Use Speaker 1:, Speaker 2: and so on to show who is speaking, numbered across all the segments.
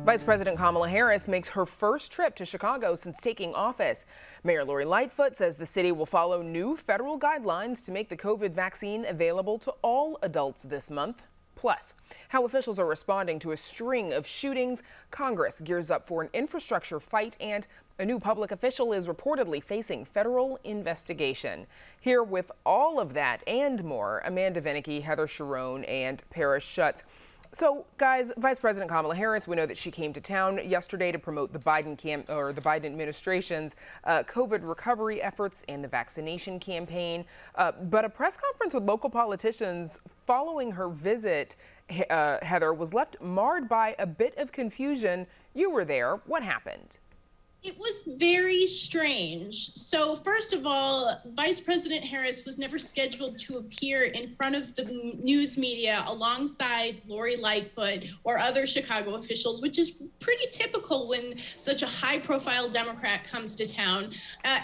Speaker 1: Vice President Kamala Harris makes her first trip to Chicago since taking office. Mayor Lori Lightfoot says the city will follow new federal guidelines to make the COVID vaccine available to all adults this month. Plus, how officials are responding to a string of shootings, Congress gears up for an infrastructure fight, and a new public official is reportedly facing federal investigation. Here with all of that and more, Amanda Vinicky, Heather Sharon, and Paris Schutz. So, guys, Vice President Kamala Harris, we know that she came to town yesterday to promote the Biden administration's COVID recovery efforts and the vaccination campaign. But a press conference with local politicians following her visit, Heather, was left marred by a bit of confusion. You were there. What happened?
Speaker 2: It was very strange. So first of all, Vice President Harris was never scheduled to appear in front of the news media alongside Lori Lightfoot or other Chicago officials, which is pretty typical when such a high-profile Democrat comes to town.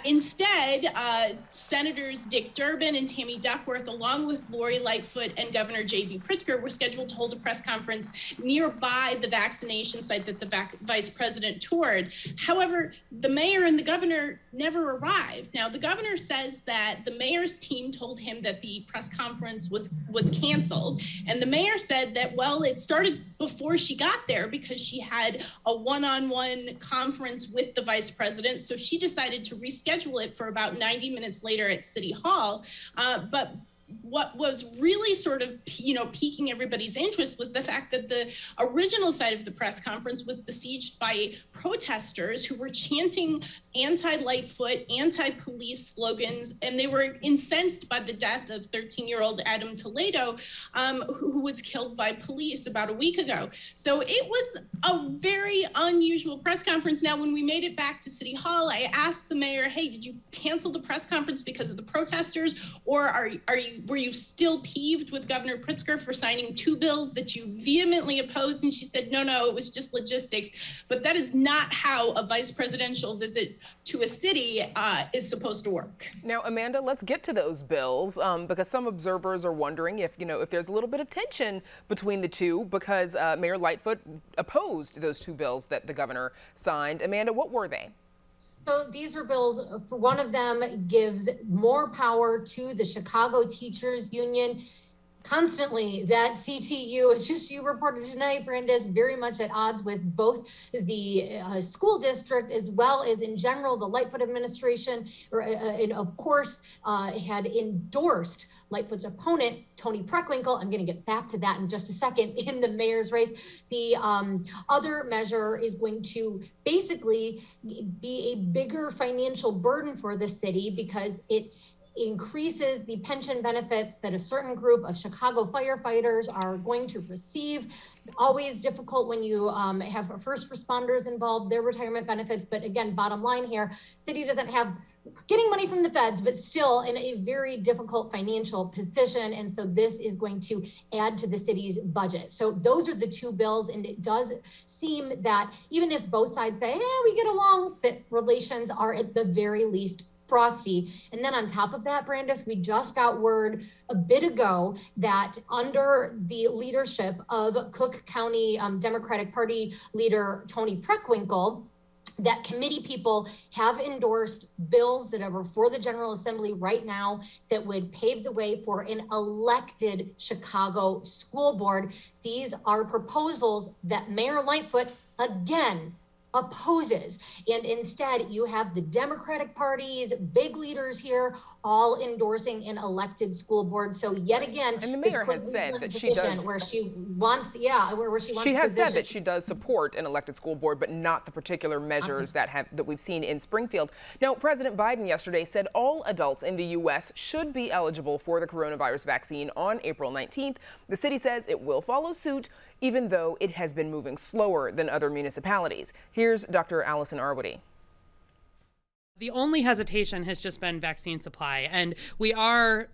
Speaker 2: Instead, Senators Dick Durbin and Tammy Duckworth, along with Lori Lightfoot and Governor J.B. Pritzker, were scheduled to hold a press conference nearby the vaccination site that the Vice President toured. However, the mayor and the governor never arrived. Now, the governor says that the mayor's team told him that the press conference was canceled. And the mayor said that, well, it started before she got there because she had a one-on-one conference with the vice president. So she decided to reschedule it for about 90 minutes later at City Hall. But what was really sort of, piquing everybody's interest was the fact that the original site of the press conference was besieged by protesters who were chanting anti-Lightfoot, anti-police slogans, and they were incensed by the death of 13-year-old Adam Toledo, who was killed by police about a week ago. So it was a very unusual press conference. Now, when we made it back to City Hall, I asked the mayor, hey, did you cancel the press conference because of the protesters, or were you still peeved with Governor Pritzker for signing two bills that you vehemently opposed? And she said, no, it was just logistics. But that is not how a vice presidential visit to a city is supposed to work.
Speaker 1: Now, Amanda, let's get to those bills because some observers are wondering if there's a little bit of tension between the two because Mayor Lightfoot opposed those two bills that the governor signed. Amanda, what were they?
Speaker 3: So these are bills. For one of them gives more power to the Chicago Teachers Union. Constantly, that CTU, as just you reported tonight, Brandis, very much at odds with both the school district as well as in general the Lightfoot administration, and of course had endorsed Lightfoot's opponent, Tony Preckwinkle. I'm going to get back to that in just a second in the mayor's race. The other measure is going to basically be a bigger financial burden for the city because it increases the pension benefits that a certain group of Chicago firefighters are going to receive. Always difficult when you have first responders involved, their retirement benefits. But again, bottom line here, city doesn't have getting money from the feds, but still in a very difficult financial position. And so this is going to add to the city's budget. So those are the two bills. And it does seem that even if both sides say, hey, we get along, that relations are at the very least frosty. And then on top of that, Brandis, we just got word a bit ago that under the leadership of Cook County Democratic Party leader Tony Preckwinkle, that committee people have endorsed bills that are before the General Assembly right now that would pave the way for an elected Chicago school board. These are proposals that Mayor Lightfoot, again, opposes. And instead, you have the Democratic parties, big leaders here, all endorsing an elected school board. So yet again,
Speaker 1: and the mayor has said that she does,
Speaker 3: where she wants, where she wants.
Speaker 1: She has said that she does support an elected school board, but not the particular measures that we've seen in Springfield. Now, President Biden yesterday said all adults in the U.S. should be eligible for the coronavirus vaccine on April 19th. The city says it will follow suit, even though it has been moving slower than other municipalities. Here's Dr. ALLISON ARWADY.
Speaker 4: The only hesitation has just been vaccine supply, and we are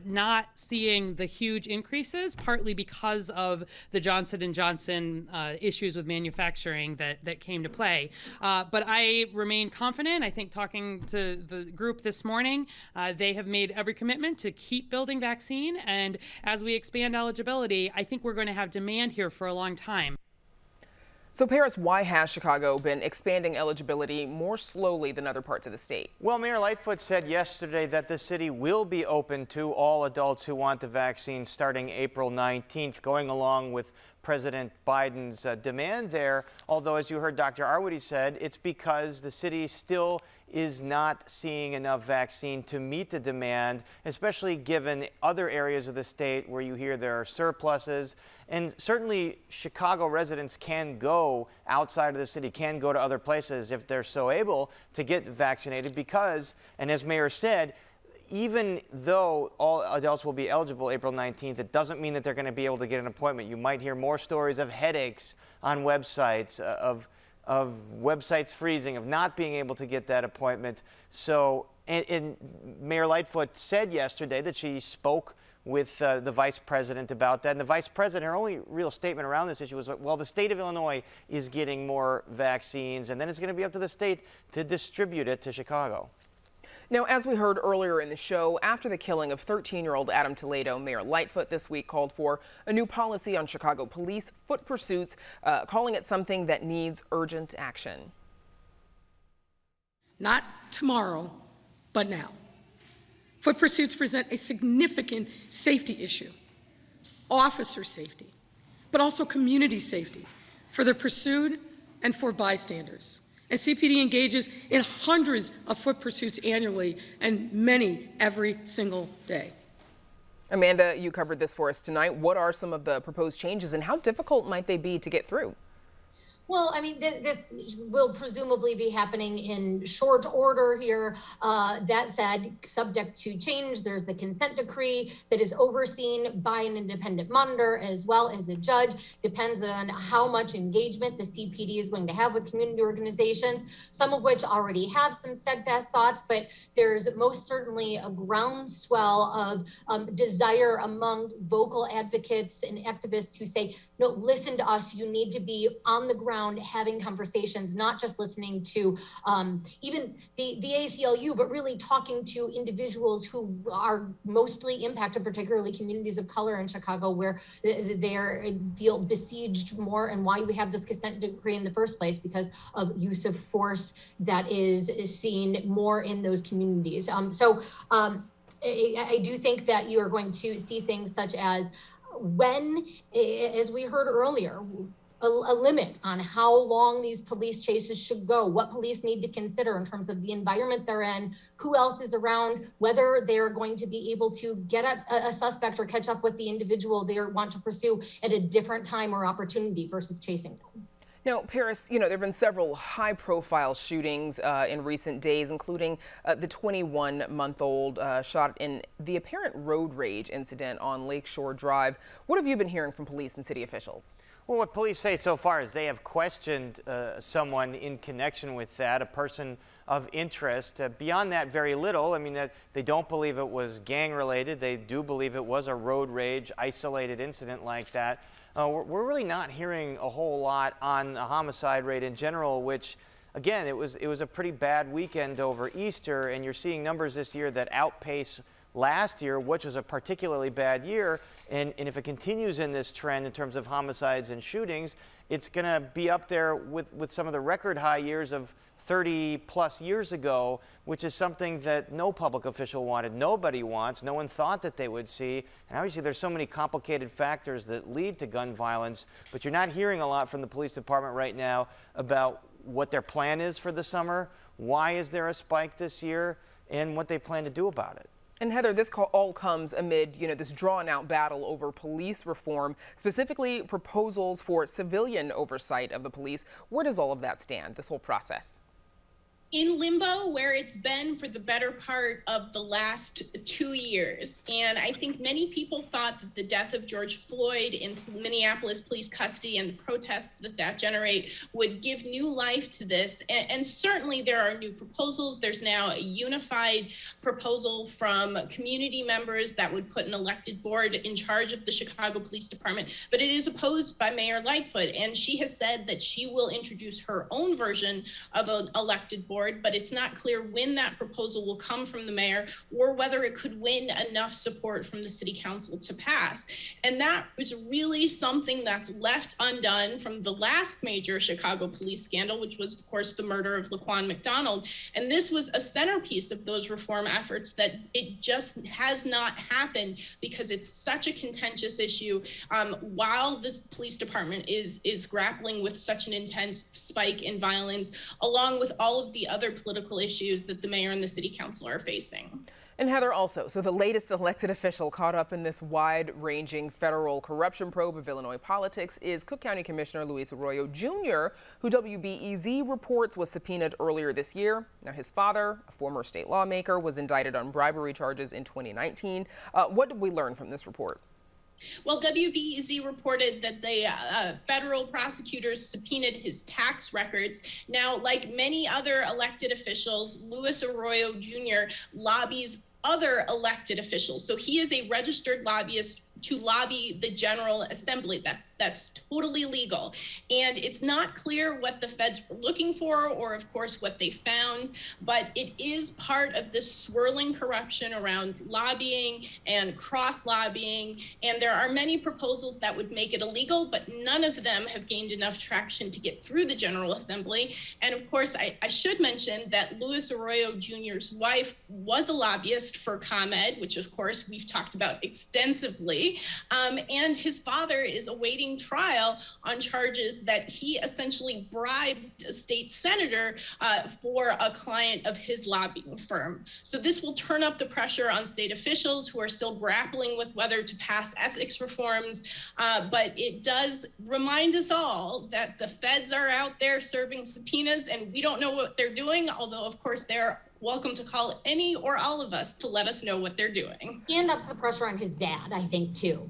Speaker 4: not seeing the huge increases, partly because of the Johnson & Johnson issues with manufacturing that came to play. But I remain confident. I think talking to the group this morning, they have made every commitment to keep building vaccine, and as we expand eligibility, I think we're going to have demand here for a long time.
Speaker 1: So Paris, why has Chicago been expanding eligibility more slowly than other parts of the state?
Speaker 5: Well, Mayor Lightfoot said yesterday that the city will be open to all adults who want the vaccine starting April 19th, going along with President Biden's demand there. Although, as you heard Dr. ARWADY said, it's because the city still is not seeing enough vaccine to meet the demand, especially given other areas of the state where you hear there are surpluses. And certainly Chicago residents can go outside of the city, can go to other places if they're so able to get vaccinated because, and as Mayor said, even though all adults will be eligible April 19th, it doesn't mean that they're going to be able to get an appointment. You might hear more stories of headaches on websites, of websites freezing, of not being able to get that appointment. So, and Mayor Lightfoot said yesterday that she spoke with the vice president about that. And the vice president, her only real statement around this issue was, well, the state of Illinois is getting more vaccines, and then it's going to be up to the state to distribute it to Chicago.
Speaker 1: Now, as we heard earlier in the show, after the killing of 13-year-old Adam Toledo, Mayor Lightfoot this week called for a new policy on Chicago police foot pursuits, calling it something that needs urgent action.
Speaker 6: Not tomorrow, but now. Foot pursuits present a significant safety issue, officer safety, but also community safety for the pursued and for bystanders. And CPD engages in hundreds of foot pursuits annually and many every single day.
Speaker 1: Amanda, you covered this for us tonight. What are some of the proposed changes and how difficult might they be to get through?
Speaker 3: Well, I mean, this will presumably be happening in short order here. That said, subject to change, there's the consent decree that is overseen by an independent monitor as well as a judge. Depends on how much engagement the CPD is going to have with community organizations, some of which already have some steadfast thoughts, but there's most certainly a groundswell of desire among vocal advocates and activists who say, no, listen to us, you need to be on the ground having conversations, not just listening to even the ACLU, but really talking to individuals who are mostly impacted, particularly communities of color in Chicago, where they feel besieged more, and why we have this consent decree in the first place, because of use of force that is seen more in those communities. I do think that you are going to see things such as when, as we heard earlier, a limit on how long these police chases should go, what police need to consider in terms of the environment they're in, who else is around, whether they're going to be able to get at a suspect or catch up with the individual they want to pursue at a different time or opportunity versus chasing them.
Speaker 1: Now, Paris, you know, there have been several high-profile shootings in recent days, including the 21-month-old shot in the apparent road rage incident on Lakeshore Drive. What have you been hearing from police and city officials?
Speaker 5: Well, what police say so far is they have questioned someone in connection with that, a person of interest. Beyond that, very little. I mean, they don't believe it was gang-related. They do believe it was a road rage, isolated incident like that. We're really not hearing a whole lot on the homicide rate in general, which, again, it was a pretty bad weekend over Easter, and you're seeing numbers this year that outpace last year, which was a particularly bad year. And if it continues in this trend in terms of homicides and shootings, it's going to be up there with some of the record high years of 30 plus years ago, which is something that no public official wanted. Nobody wants. No one thought that they would see. And obviously there's so many complicated factors that lead to gun violence, but you're not hearing a lot from the police department right now about what their plan is for the summer, why is there a spike this year, and what they plan to do about it.
Speaker 1: And Heather, this all comes amid, this drawn-out battle over police reform, specifically proposals for civilian oversight of the police. Where does all of that stand, this whole process?
Speaker 2: In limbo, where it's been for the better part of the last 2 years. And I think many people thought that the death of George Floyd in Minneapolis police custody and the protests that generate would give new life to this. And certainly there are new proposals. There's now a unified proposal from community members that would put an elected board in charge of the Chicago Police Department. But it is opposed by Mayor Lightfoot. And she has said that she will introduce her own version of an elected board board, but it's not clear when that proposal will come from the mayor or whether it could win enough support from the city council to pass. And that was really something that's left undone from the last major Chicago police scandal, which was, of course, the murder of Laquan McDonald. And this was a centerpiece of those reform efforts that it just has not happened because it's such a contentious issue while this police department is grappling with such an intense spike in violence, along with all of the other political issues that the mayor and the city council are facing.
Speaker 1: And Heather, also, so the latest elected official caught up in this wide-ranging federal corruption probe of Illinois politics is Cook County Commissioner Luis Arroyo Jr., who WBEZ reports was subpoenaed earlier this year. Now, his father, a former state lawmaker, was indicted on bribery charges in 2019. What did we learn from this report?
Speaker 2: Well, WBEZ reported that the federal prosecutors subpoenaed his tax records. Now, like many other elected officials, Luis Arroyo Jr. lobbies other elected officials. So he is a registered lobbyist to lobby the General Assembly. That's totally legal. And it's not clear what the feds were looking for or, of course, what they found, but it is part of this swirling corruption around lobbying and cross-lobbying. And there are many proposals that would make it illegal, but none of them have gained enough traction to get through the General Assembly. And, of course, I should mention that Luis Arroyo Jr.'s wife was a lobbyist for ComEd, which, of course, we've talked about extensively. And his father is awaiting trial on charges that he essentially bribed a state senator for a client of his lobbying firm. So this will turn up the pressure on state officials who are still grappling with whether to pass ethics reforms. But it does remind us all that the feds are out there serving subpoenas and we don't know what they're doing, although, of course, they're welcome to call any or all of us to let us know what they're doing.
Speaker 3: And that's the pressure on his dad, I think, too.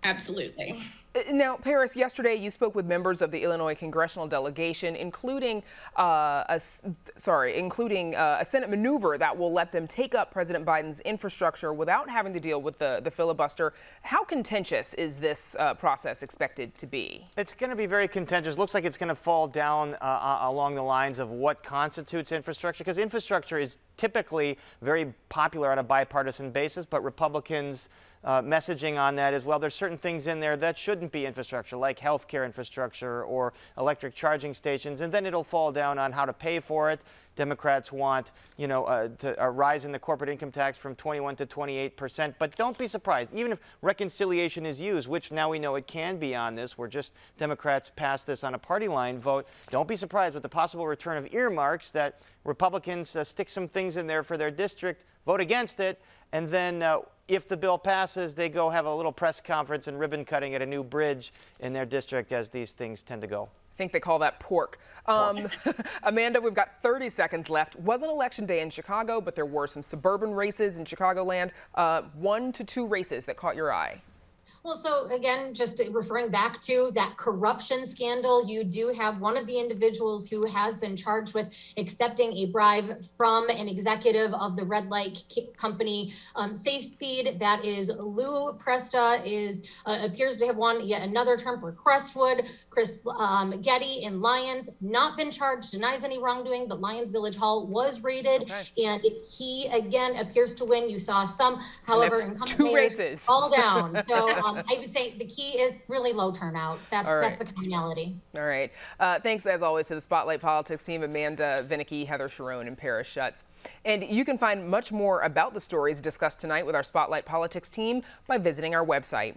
Speaker 2: Absolutely.
Speaker 1: Now, Paris, yesterday you spoke with members of the Illinois congressional delegation, including a Senate maneuver that will let them take up President Biden's infrastructure without having to deal with the filibuster. How contentious is this process expected to be?
Speaker 5: It's going to be very contentious. Looks like it's going to fall down along the lines of what constitutes infrastructure, because infrastructure is typically very popular on a bipartisan basis, but Republicans messaging on that as well. There's certain things in there that shouldn't be infrastructure, like healthcare infrastructure or electric charging stations, and then it'll fall down on how to pay for it. Democrats want, a rise in the corporate income tax from 21 to 28%. But don't be surprised, even if reconciliation is used, which now we know it can be on this, where just Democrats pass this on a party line vote, don't be surprised with the possible return of earmarks that Republicans stick some things in there for their district, vote against it, and then if the bill passes, they go have a little press conference and ribbon cutting at a new bridge in their district, as these things tend to go.
Speaker 1: I think they call that pork. Amanda, we've got 30 seconds left. Wasn't election day in Chicago, but there were some suburban races in Chicagoland. 1 to 2 races that caught your eye.
Speaker 3: Well, so again, just referring back to that corruption scandal, you do have one of the individuals who has been charged with accepting a bribe from an executive of the red light company Safe Speed. That is Lou Presta, appears to have won yet another term for Crestwood. Chris Getty in Lyons, not been charged, denies any wrongdoing, but Lyons Village Hall was raided, and he again appears to win. You saw some, however, incumbent mayors fall down. So I would say the key is really low turnout. That's the commonality.
Speaker 1: All right. Thanks, as always, to the Spotlight Politics team, Amanda Vinicky, Heather Sharon, and Paris Schutz. And you can find much more about the stories discussed tonight with our Spotlight Politics team by visiting our website.